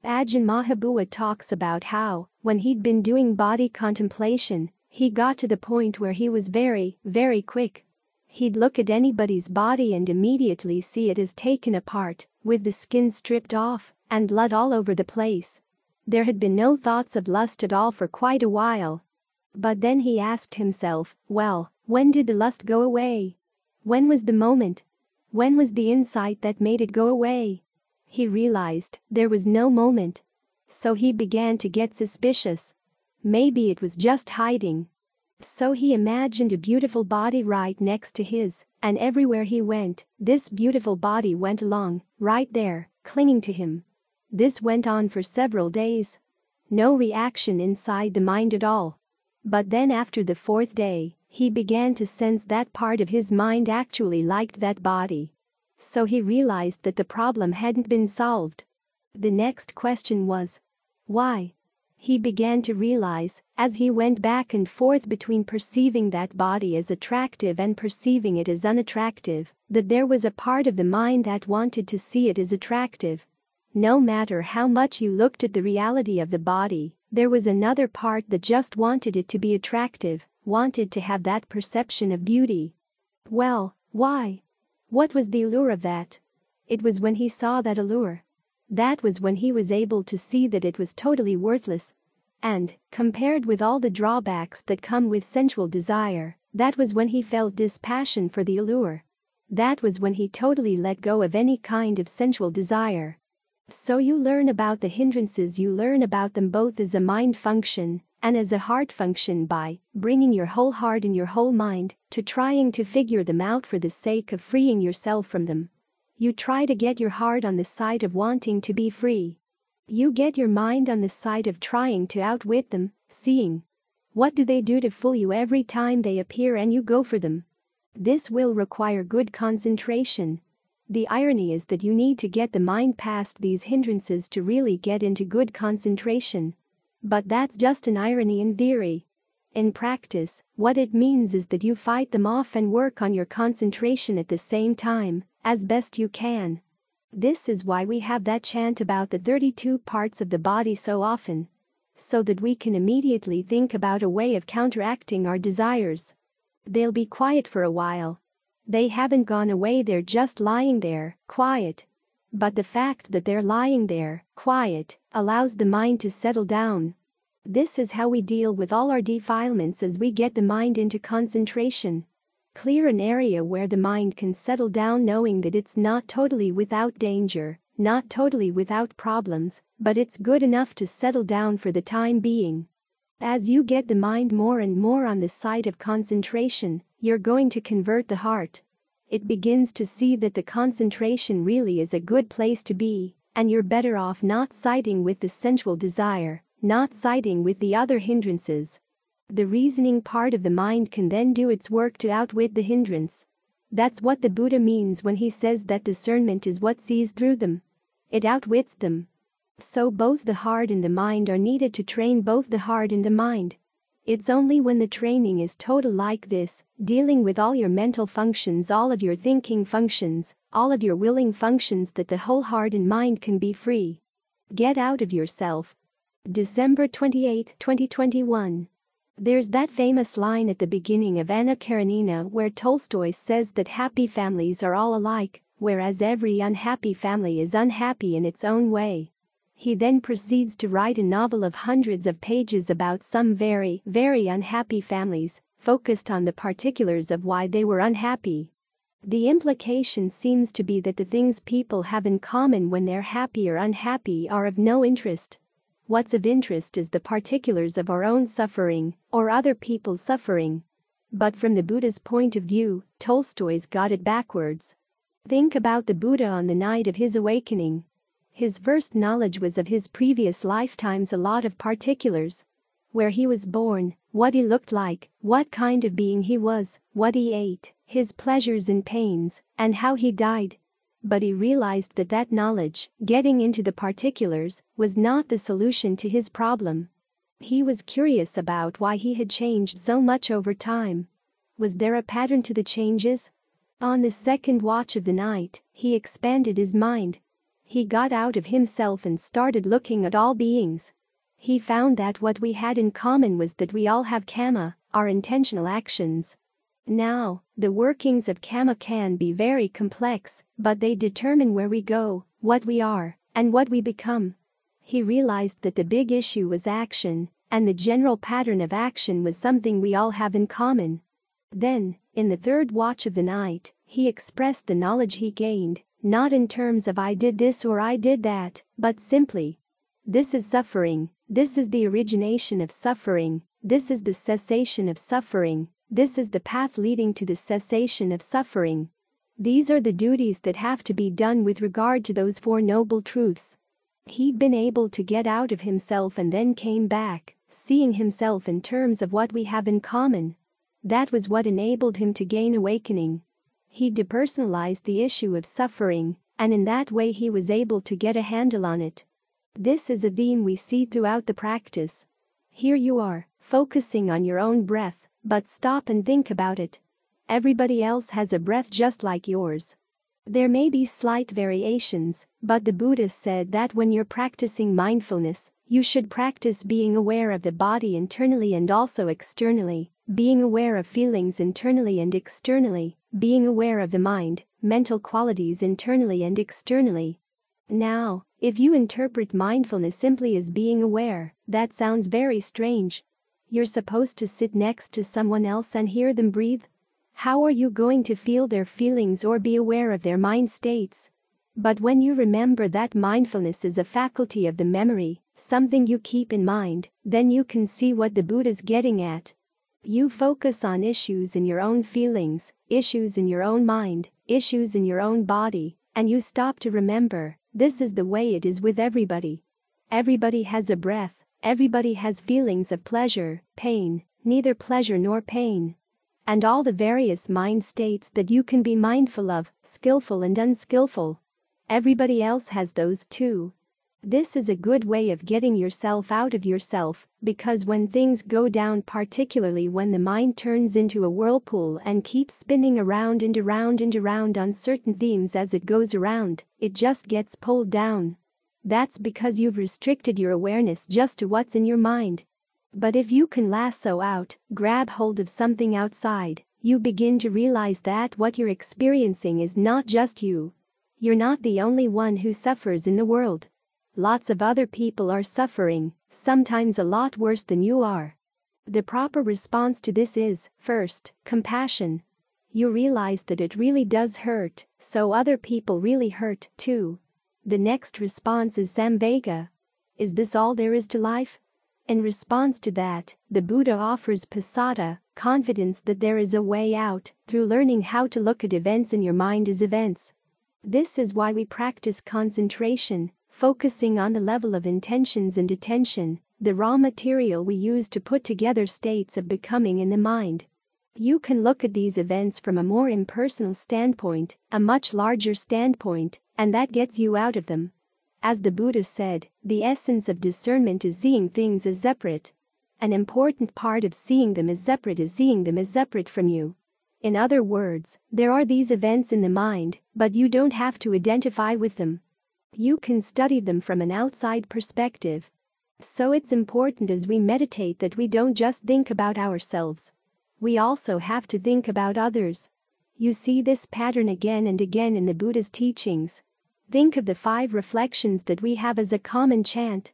Ajahn Mahabua talks about how, when he'd been doing body contemplation, he got to the point where he was very, very quick. He'd look at anybody's body and immediately see it as taken apart, with the skin stripped off, and blood all over the place. There had been no thoughts of lust at all for quite a while. But then he asked himself, well, when did the lust go away? When was the moment? When was the insight that made it go away? He realized there was no moment. So he began to get suspicious. Maybe it was just hiding. So he imagined a beautiful body right next to his, and everywhere he went, this beautiful body went along, right there, clinging to him. This went on for several days. No reaction inside the mind at all. But then after the fourth day, he began to sense that part of his mind actually liked that body. So he realized that the problem hadn't been solved. The next question was, why? He began to realize, as he went back and forth between perceiving that body as attractive and perceiving it as unattractive, that there was a part of the mind that wanted to see it as attractive. No matter how much you looked at the reality of the body, there was another part that just wanted it to be attractive, wanted to have that perception of beauty. Well, why? What was the allure of that? It was when he saw that allure. That was when he was able to see that it was totally worthless. And, compared with all the drawbacks that come with sensual desire, that was when he felt dispassion for the allure. That was when he totally let go of any kind of sensual desire. So you learn about the hindrances, you learn about them both as a mind function and as a heart function by bringing your whole heart and your whole mind to trying to figure them out for the sake of freeing yourself from them. You try to get your heart on the side of wanting to be free. You get your mind on the side of trying to outwit them, seeing. What do they do to fool you every time they appear and you go for them? This will require good concentration. The irony is that you need to get the mind past these hindrances to really get into good concentration. But that's just an irony in theory. In practice, what it means is that you fight them off and work on your concentration at the same time, as best you can. This is why we have that chant about the 32 parts of the body so often. So that we can immediately think about a way of counteracting our desires. They'll be quiet for a while. They haven't gone away, they're just lying there, quiet. But the fact that they're lying there, quiet, allows the mind to settle down. This is how we deal with all our defilements as we get the mind into concentration. Clear an area where the mind can settle down, knowing that it's not totally without danger, not totally without problems, but it's good enough to settle down for the time being. As you get the mind more and more on the side of concentration, you're going to convert the heart. It begins to see that the concentration really is a good place to be, and you're better off not siding with the sensual desire, not siding with the other hindrances. The reasoning part of the mind can then do its work to outwit the hindrance. That's what the Buddha means when he says that discernment is what sees through them. It outwits them. So both the heart and the mind are needed to train both the heart and the mind. It's only when the training is total like this, dealing with all your mental functions, all of your thinking functions, all of your willing functions, that the whole heart and mind can be free. Get out of yourself. December 28, 2021. There's that famous line at the beginning of Anna Karenina where Tolstoy says that happy families are all alike, whereas every unhappy family is unhappy in its own way. He then proceeds to write a novel of hundreds of pages about some very, very unhappy families, focused on the particulars of why they were unhappy. The implication seems to be that the things people have in common when they're happy or unhappy are of no interest. What's of interest is the particulars of our own suffering, or other people's suffering. But from the Buddha's point of view, Tolstoy's got it backwards. Think about the Buddha on the night of his awakening. His first knowledge was of his previous lifetimes, a lot of particulars. Where he was born, what he looked like, what kind of being he was, what he ate, his pleasures and pains, and how he died. But he realized that that knowledge, getting into the particulars, was not the solution to his problem. He was curious about why he had changed so much over time. Was there a pattern to the changes? On the second watch of the night, he expanded his mind. He got out of himself and started looking at all beings. He found that what we had in common was that we all have karma, our intentional actions. Now, the workings of karma can be very complex, but they determine where we go, what we are, and what we become. He realized that the big issue was action, and the general pattern of action was something we all have in common. Then, in the third watch of the night, he expressed the knowledge he gained, not in terms of I did this or I did that, but simply, this is suffering, this is the origination of suffering, this is the cessation of suffering. This is the path leading to the cessation of suffering. These are the duties that have to be done with regard to those four noble truths. He'd been able to get out of himself and then came back, seeing himself in terms of what we have in common. That was what enabled him to gain awakening. He depersonalized the issue of suffering, and in that way he was able to get a handle on it. This is a theme we see throughout the practice. Here you are, focusing on your own breath. But stop and think about it. Everybody else has a breath just like yours. There may be slight variations, but the Buddha said that when you're practicing mindfulness, you should practice being aware of the body internally and also externally, being aware of feelings internally and externally, being aware of the mind, mental qualities internally and externally. Now, if you interpret mindfulness simply as being aware, that sounds very strange. You're supposed to sit next to someone else and hear them breathe? How are you going to feel their feelings or be aware of their mind states? But when you remember that mindfulness is a faculty of the memory, something you keep in mind, then you can see what the Buddha's getting at. You focus on issues in your own feelings, issues in your own mind, issues in your own body, and you stop to remember, this is the way it is with everybody. Everybody has a breath, everybody has feelings of pleasure, pain, neither pleasure nor pain. And all the various mind states that you can be mindful of, skillful and unskillful. Everybody else has those too. This is a good way of getting yourself out of yourself, because when things go down, particularly when the mind turns into a whirlpool and keeps spinning around and around and around on certain themes as it goes around, it just gets pulled down. That's because you've restricted your awareness just to what's in your mind. But if you can lasso out, grab hold of something outside, you begin to realize that what you're experiencing is not just you. You're not the only one who suffers in the world. Lots of other people are suffering, sometimes a lot worse than you are. The proper response to this is, first, compassion. You realize that it really does hurt, so other people really hurt too. The next response is samvega. Is this all there is to life? In response to that, the Buddha offers pasada, confidence that there is a way out, through learning how to look at events in your mind as events. This is why we practice concentration, focusing on the level of intentions and attention, the raw material we use to put together states of becoming in the mind. You can look at these events from a more impersonal standpoint, a much larger standpoint, and that gets you out of them. As the Buddha said, the essence of discernment is seeing things as separate. An important part of seeing them as separate is seeing them as separate from you. In other words, there are these events in the mind, but you don't have to identify with them. You can study them from an outside perspective. So it's important as we meditate that we don't just think about ourselves. We also have to think about others. You see this pattern again and again in the Buddha's teachings. Think of the 5 reflections that we have as a common chant.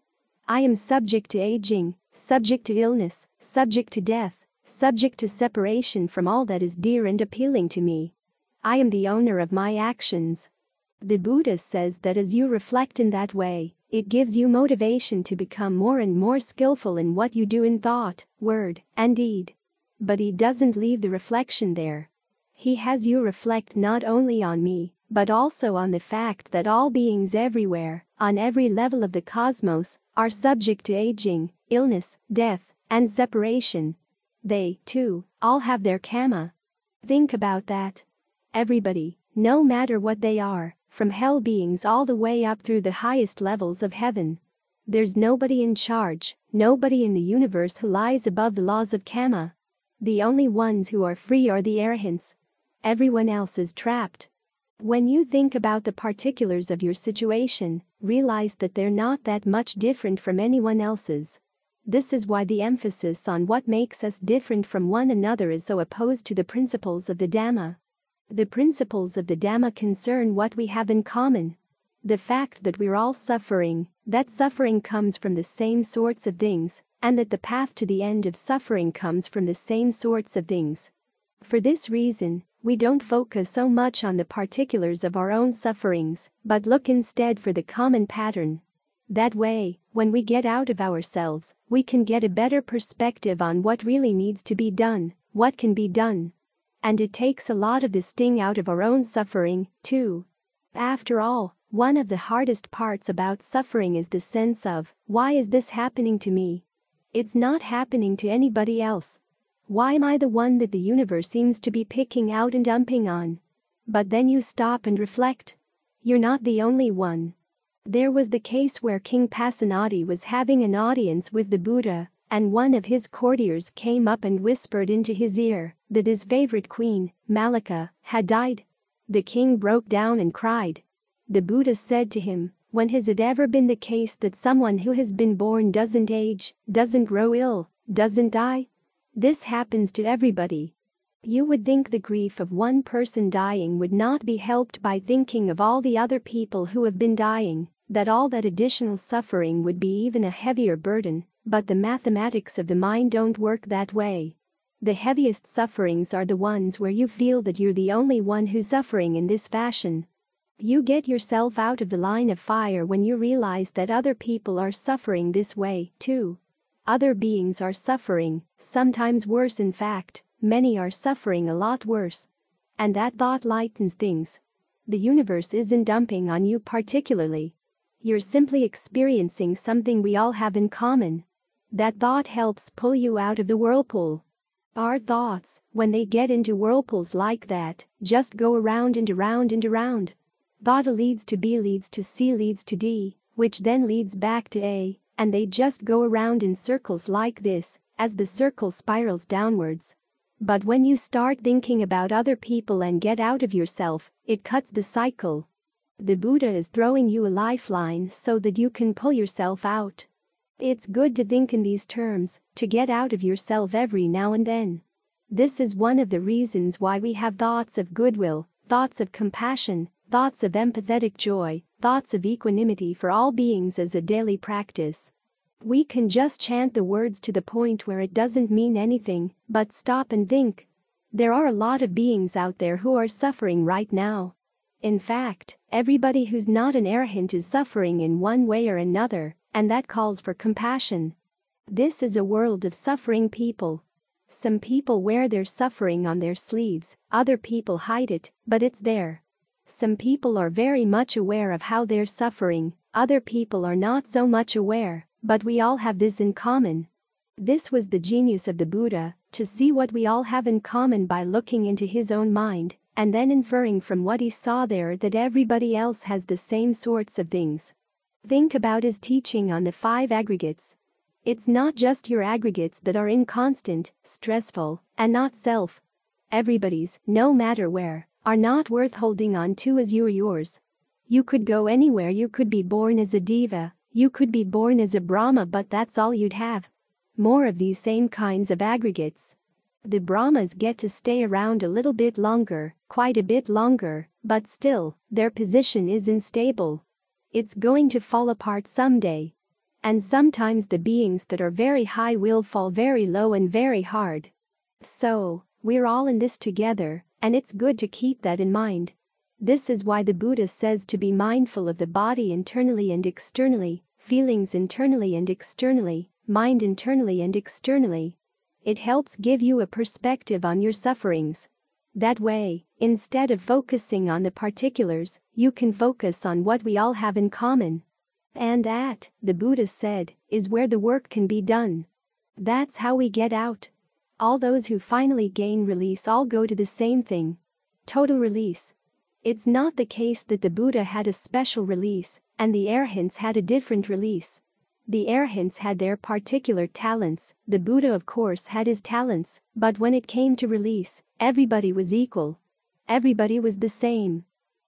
I am subject to aging, subject to illness, subject to death, subject to separation from all that is dear and appealing to me. I am the owner of my actions. The Buddha says that as you reflect in that way, it gives you motivation to become more and more skillful in what you do in thought, word, and deed. But he doesn't leave the reflection there. He has you reflect not only on me, but also on the fact that all beings everywhere, on every level of the cosmos, are subject to aging, illness, death, and separation. They, too, all have their karma. Think about that. Everybody, no matter what they are, from hell beings all the way up through the highest levels of heaven. There's nobody in charge, nobody in the universe who lies above the laws of karma. The only ones who are free are the arahants. Everyone else is trapped. When you think about the particulars of your situation, realize that they're not that much different from anyone else's. This is why the emphasis on what makes us different from one another is so opposed to the principles of the Dhamma. The principles of the Dhamma concern what we have in common. The fact that we're all suffering, that suffering comes from the same sorts of things, and that the path to the end of suffering comes from the same sorts of things. For this reason, we don't focus so much on the particulars of our own sufferings, but look instead for the common pattern. That way, when we get out of ourselves, we can get a better perspective on what really needs to be done, what can be done. And it takes a lot of the sting out of our own suffering, too. After all, one of the hardest parts about suffering is the sense of, why is this happening to me? It's not happening to anybody else. Why am I the one that the universe seems to be picking out and dumping on? But then you stop and reflect. You're not the only one. There was the case where King Pasenadi was having an audience with the Buddha, and one of his courtiers came up and whispered into his ear that his favorite queen, Malika, had died. The king broke down and cried. The Buddha said to him, when has it ever been the case that someone who has been born doesn't age, doesn't grow ill, doesn't die? This happens to everybody. You would think the grief of one person dying would not be helped by thinking of all the other people who have been dying, that all that additional suffering would be even a heavier burden, but the mathematics of the mind don't work that way. The heaviest sufferings are the ones where you feel that you're the only one who's suffering in this fashion. You get yourself out of the line of fire when you realize that other people are suffering this way, too. Other beings are suffering, sometimes worse in fact, many are suffering a lot worse. And that thought lightens things. The universe isn't dumping on you particularly. You're simply experiencing something we all have in common. That thought helps pull you out of the whirlpool. Our thoughts, when they get into whirlpools like that, just go around and around and around. Thought leads to B, leads to C, leads to D, which then leads back to A, and they just go around in circles like this, as the circle spirals downwards. But when you start thinking about other people and get out of yourself, it cuts the cycle. The Buddha is throwing you a lifeline so that you can pull yourself out. It's good to think in these terms, to get out of yourself every now and then. This is one of the reasons why we have thoughts of goodwill, thoughts of compassion, thoughts of empathetic joy, thoughts of equanimity for all beings as a daily practice. We can just chant the words to the point where it doesn't mean anything, but stop and think. There are a lot of beings out there who are suffering right now. In fact, everybody who's not an arahant is suffering in one way or another, and that calls for compassion. This is a world of suffering people. Some people wear their suffering on their sleeves, other people hide it, but it's there. Some people are very much aware of how they're suffering, other people are not so much aware, but we all have this in common. This was the genius of the Buddha, to see what we all have in common by looking into his own mind, and then inferring from what he saw there that everybody else has the same sorts of things. Think about his teaching on the 5 aggregates. It's not just your aggregates that are inconstant, stressful, and not self. Everybody's, no matter where, are not worth holding on to as you're yours. You could go anywhere, you could be born as a diva, you could be born as a Brahma, but that's all you'd have. More of these same kinds of aggregates. The Brahmas get to stay around a little bit longer, quite a bit longer, but still, their position is unstable. It's going to fall apart someday. And sometimes the beings that are very high will fall very low and very hard. So, we're all in this together, and it's good to keep that in mind. This is why the Buddha says to be mindful of the body internally and externally, feelings internally and externally, mind internally and externally. It helps give you a perspective on your sufferings. That way, instead of focusing on the particulars, you can focus on what we all have in common. And that, the Buddha said, is where the work can be done. That's how we get out. All those who finally gain release all go to the same thing. Total release. It's not the case that the Buddha had a special release, and the arahants had a different release. The arahants had their particular talents, the Buddha of course had his talents, but when it came to release, everybody was equal. Everybody was the same.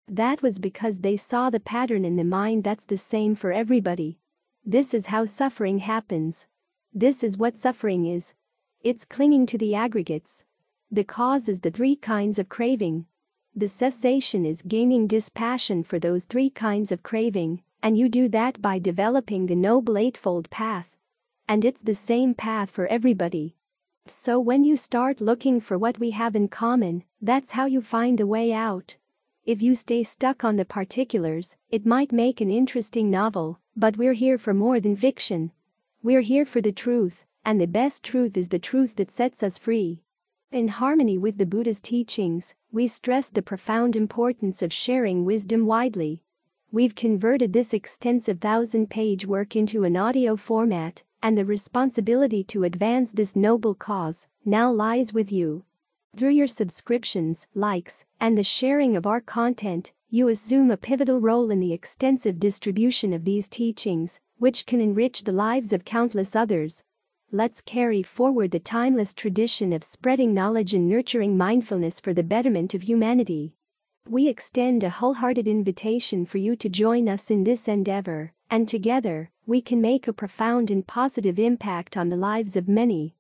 That was because they saw the pattern in the mind that's the same for everybody. This is how suffering happens. This is what suffering is. It's clinging to the aggregates. The cause is the 3 kinds of craving. The cessation is gaining dispassion for those 3 kinds of craving, and you do that by developing the Noble Eightfold Path. And it's the same path for everybody. So when you start looking for what we have in common, that's how you find the way out. If you stay stuck on the particulars, it might make an interesting novel, but we're here for more than fiction. We're here for the truth, and the best truth is the truth that sets us free. In harmony with the Buddha's teachings, we stress the profound importance of sharing wisdom widely. We've converted this extensive 1,000-page work into an audio format, and the responsibility to advance this noble cause now lies with you. Through your subscriptions, likes, and the sharing of our content, you assume a pivotal role in the extensive distribution of these teachings, which can enrich the lives of countless others. Let's carry forward the timeless tradition of spreading knowledge and nurturing mindfulness for the betterment of humanity. We extend a wholehearted invitation for you to join us in this endeavor, and together, we can make a profound and positive impact on the lives of many.